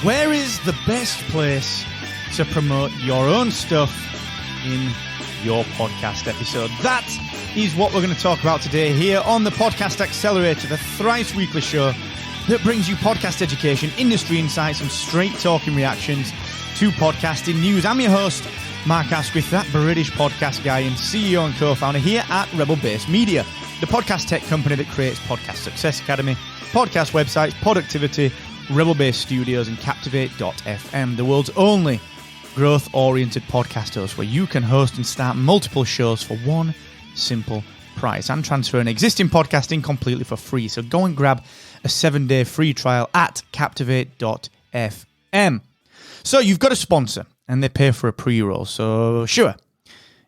Where is the best place to promote your own stuff in your podcast episode? That is what we're going to talk about today here on the Podcast Accelerator, the thrice-weekly show that brings you podcast education, industry insights, and straight-talking reactions to podcasting news. I'm your host, Mark Asquith, that British podcast guy and CEO and co-founder here at Rebel Base Media, the podcast tech company that creates Podcast Success Academy, podcast websites, productivity, Rebel Base Studios, and Captivate.fm, the world's only growth-oriented podcast host where you can host and start multiple shows for one simple price and transferring existing podcasting completely for free. So go and grab a 7-day free trial at Captivate.fm. So you've got a sponsor and they pay for a pre-roll. So sure,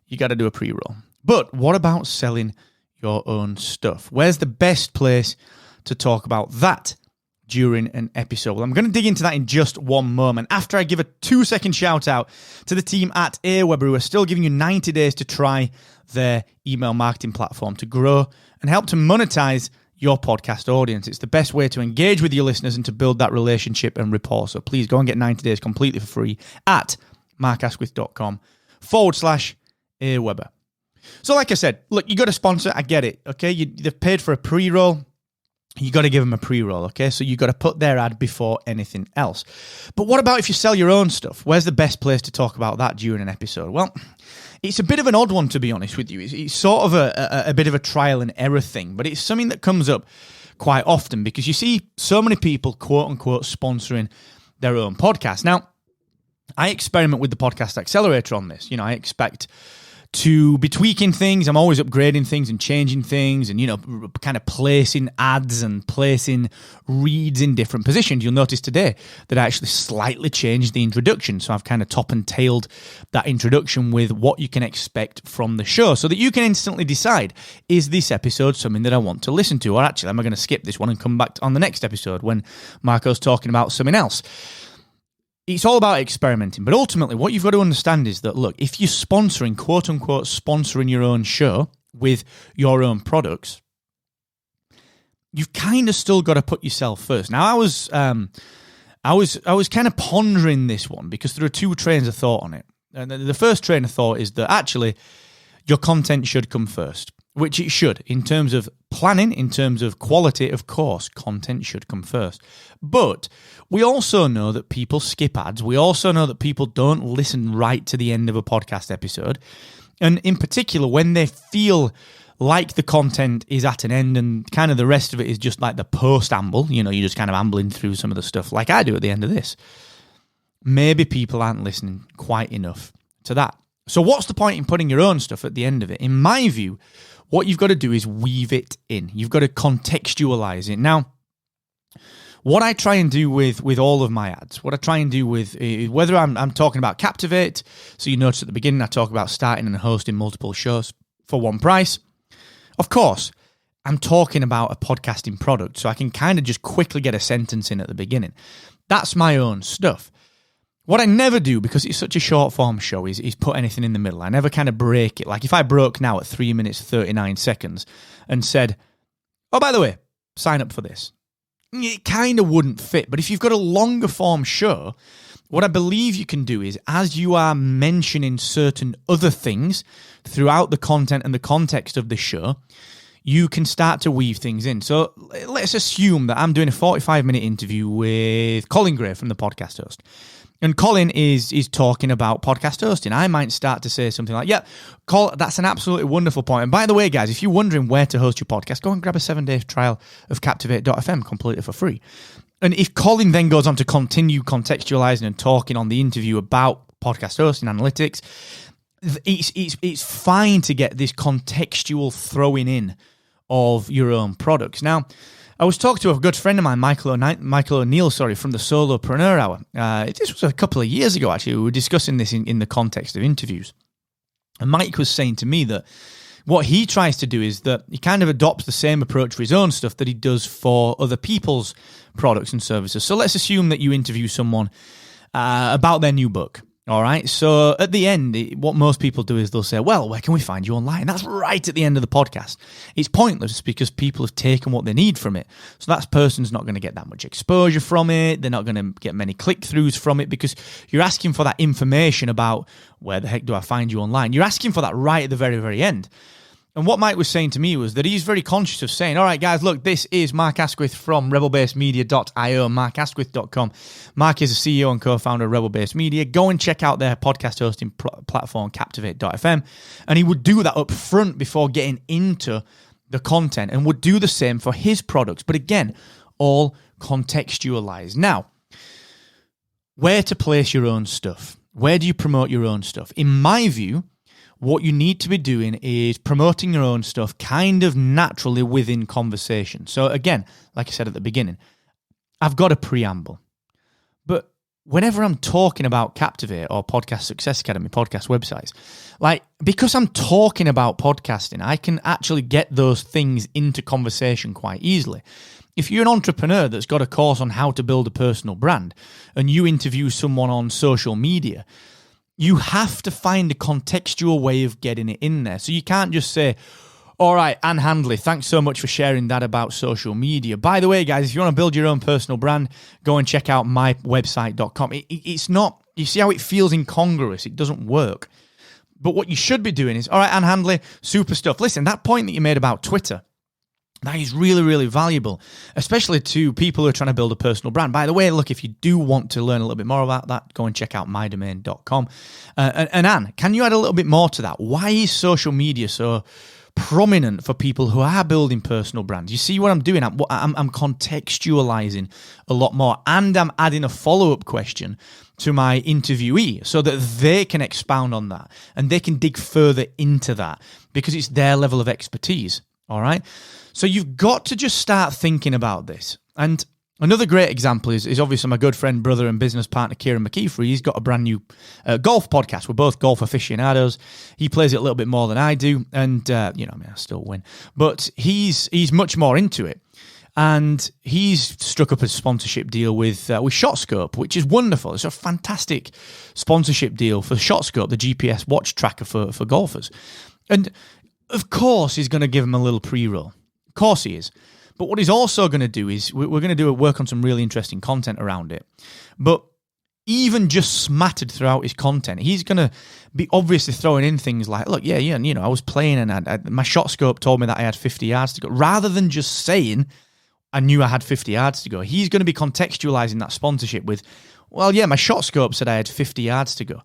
you got to do a pre-roll. But what about selling your own stuff? Where's the best place to talk about that during an episode? Well, I'm going to dig into that in just one moment after I give a 2-second shout out to the team at AWeber who are still giving you 90 days to try their email marketing platform to grow and help to monetize your podcast audience. It's the best way to engage with your listeners and to build that relationship and rapport. So please go and get 90 days completely for free at markasquith.com/AWeber. So like I said, look, you got a sponsor. I get it. Okay. They've paid for a pre-roll. You got to give them a pre-roll, okay? So you got to put their ad before anything else. But what about if you sell your own stuff? Where's the best place to talk about that during an episode? Well, it's a bit of an odd one, to be honest with you. It's sort of a bit of a trial and error thing, but it's something that comes up quite often because you see so many people, quote-unquote, sponsoring their own podcast. Now, I experiment with the Podcast Accelerator on this. I expect to be tweaking things. I'm always upgrading things and changing things and, kind of placing ads and placing reads in different positions. You'll notice today that I actually slightly changed the introduction. So I've kind of top and tailed that introduction with what you can expect from the show so that you can instantly decide, is this episode something that I want to listen to? Or actually, am I going to skip this one and come back on the next episode when Marco's talking about something else? It's all about experimenting, but ultimately what you've got to understand is that, look, if you're sponsoring, quote-unquote, sponsoring your own show with your own products, you've kind of still got to put yourself first. Now, I was kind of pondering this one because there are two trains of thought on it. And the first train of thought is that actually your content should come first, which it should. In terms of planning, in terms of quality, of course, content should come first. But we also know that people skip ads. We also know that people don't listen right to the end of a podcast episode. And in particular, when they feel like the content is at an end and kind of the rest of it is just like the post-amble, you're just kind of ambling through some of the stuff like I do at the end of this, maybe people aren't listening quite enough to that. So what's the point in putting your own stuff at the end of it? In my view, what you've got to do is weave it in. You've got to contextualize it. Now, what I try and do with all of my ads, what I try and do with whether I'm talking about Captivate, so you notice at the beginning I talk about starting and hosting multiple shows for one price. Of course, I'm talking about a podcasting product, so I can kind of just quickly get a sentence in at the beginning. That's my own stuff. What I never do, because it's such a short-form show, is put anything in the middle. I never kind of break it. Like if I broke now at 3 minutes, 39 seconds and said, oh, by the way, sign up for this, it kind of wouldn't fit. But if you've got a longer-form show, what I believe you can do is, as you are mentioning certain other things throughout the content and the context of the show, you can start to weave things in. So let's assume that I'm doing a 45-minute interview with Colin Gray from the Podcast Host. And Colin is talking about podcast hosting. I might start to say something like, yeah, Colin, that's an absolutely wonderful point. And by the way, guys, if you're wondering where to host your podcast, go and grab a 7-day trial of Captivate.fm completely for free. And if Colin then goes on to continue contextualizing and talking on the interview about podcast hosting analytics, it's fine to get this contextual throwing in of your own products. Now, I was talking to a good friend of mine, Michael O'Neill, from the Solopreneur Hour. This was a couple of years ago, actually. We were discussing this in the context of interviews. And Mike was saying to me that what he tries to do is that he kind of adopts the same approach for his own stuff that he does for other people's products and services. So let's assume that you interview someone about their new book. All right. So at the end, what most people do is they'll say, well, where can we find you online? That's right at the end of the podcast. It's pointless because people have taken what they need from it. So that person's not going to get that much exposure from it. They're not going to get many click-throughs from it because you're asking for that information about where the heck do I find you online. You're asking for that right at the very, very end. And what Mike was saying to me was that he's very conscious of saying, all right, guys, look, this is Mark Asquith from rebelbasemedia.io, markasquith.com. Mark is the CEO and co-founder of Rebel Base Media. Go and check out their podcast hosting platform, Captivate.fm. And he would do that up front before getting into the content and would do the same for his products. But again, all contextualized. Now, where to place your own stuff? Where do you promote your own stuff? In my view, what you need to be doing is promoting your own stuff kind of naturally within conversation. So again, like I said at the beginning, I've got a preamble. But whenever I'm talking about Captivate or Podcast Success Academy, podcast websites, because I'm talking about podcasting, I can actually get those things into conversation quite easily. If you're an entrepreneur that's got a course on how to build a personal brand and you interview someone on social media, you have to find a contextual way of getting it in there. So you can't just say, all right, Anne Handley, thanks so much for sharing that about social media. By the way, guys, if you want to build your own personal brand, go and check out mywebsite.com. It's not, you see how it feels incongruous. It doesn't work. But what you should be doing is, all right, Anne Handley, super stuff. Listen, that point that you made about Twitter, that is really, really valuable, especially to people who are trying to build a personal brand. By the way, look, if you do want to learn a little bit more about that, go and check out mydomain.com. And Anne, can you add a little bit more to that? Why is social media so prominent for people who are building personal brands? You see what I'm doing? I'm contextualizing a lot more, and I'm adding a follow-up question to my interviewee so that they can expound on that and they can dig further into that because it's their level of expertise. All right. So you've got to just start thinking about this. And another great example is obviously my good friend, brother, and business partner, Kieran McKeefrey. He's got a brand new golf podcast. We're both golf aficionados. He plays it a little bit more than I do. And, I still win. But he's much more into it. And he's struck up a sponsorship deal with ShotScope, which is wonderful. It's a fantastic sponsorship deal for ShotScope, the GPS watch tracker for golfers. And of course, he's going to give him a little pre-roll. Of course he is. But what he's also going to do is we're going to do a work on some really interesting content around it. But even just smattered throughout his content, he's going to be obviously throwing in things like, look, I was playing and my shot scope told me that I had 50 yards to go. Rather than just saying I knew I had 50 yards to go, he's going to be contextualizing that sponsorship with, well, yeah, my shot scope said I had 50 yards to go.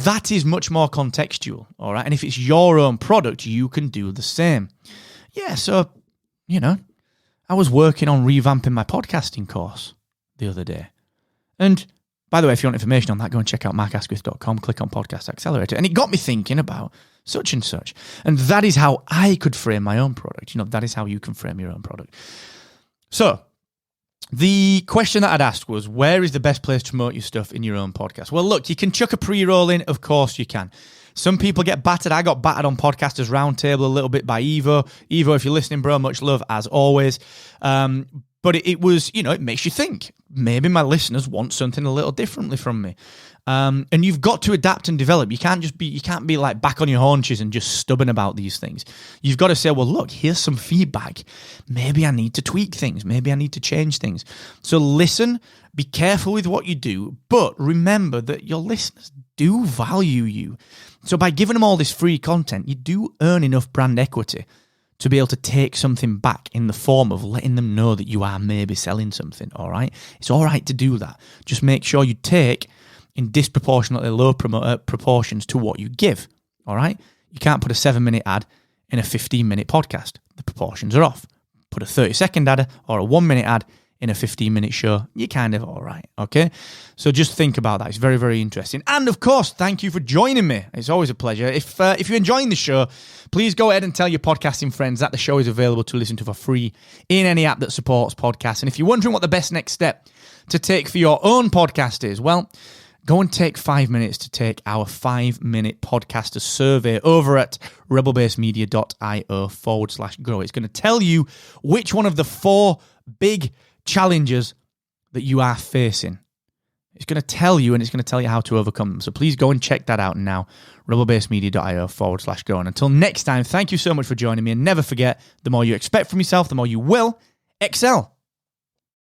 That is much more contextual, all right? And if it's your own product, you can do the same. Yeah, so, I was working on revamping my podcasting course the other day. And by the way, if you want information on that, go and check out markasquith.com, click on Podcast Accelerator. And it got me thinking about such and such. And that is how I could frame my own product. That is how you can frame your own product. So, the question that I'd asked was, where is the best place to promote your stuff in your own podcast? Well, look, you can chuck a pre-roll in. Of course you can. Some people get battered. I got battered on Podcasters Roundtable a little bit by Evo. Evo, if you're listening, bro, much love as always. But it was, it makes you think. Maybe my listeners want something a little differently from me. And you've got to adapt and develop. You can't be like back on your haunches and just stubborn about these things. You've got to say, well, look, here's some feedback. Maybe I need to tweak things. Maybe I need to change things. So listen, be careful with what you do, but remember that your listeners do value you. So by giving them all this free content, you do earn enough brand equity to be able to take something back in the form of letting them know that you are maybe selling something, all right? It's all right to do that. Just make sure you take in disproportionately low proportions to what you give, all right? You can't put a 7-minute ad in a 15-minute podcast. The proportions are off. Put a 30-second ad or a 1-minute ad in a 15-minute show, you're kind of all right, okay? So just think about that. It's very, very interesting. And, of course, thank you for joining me. It's always a pleasure. If you're enjoying the show, please go ahead and tell your podcasting friends that the show is available to listen to for free in any app that supports podcasts. And if you're wondering what the best next step to take for your own podcast is, well, go and take 5 minutes to take our 5-minute podcaster survey over at rebelbasemedia.io/grow. It's going to tell you which one of the 4 big challenges that you are facing It's going to tell you, and it's going to tell you how to overcome them. So please go and check that out now, rubblebasedmedia.io/go. And until next time, thank you so much for joining me. And never forget, the more you expect from yourself, the more you will excel.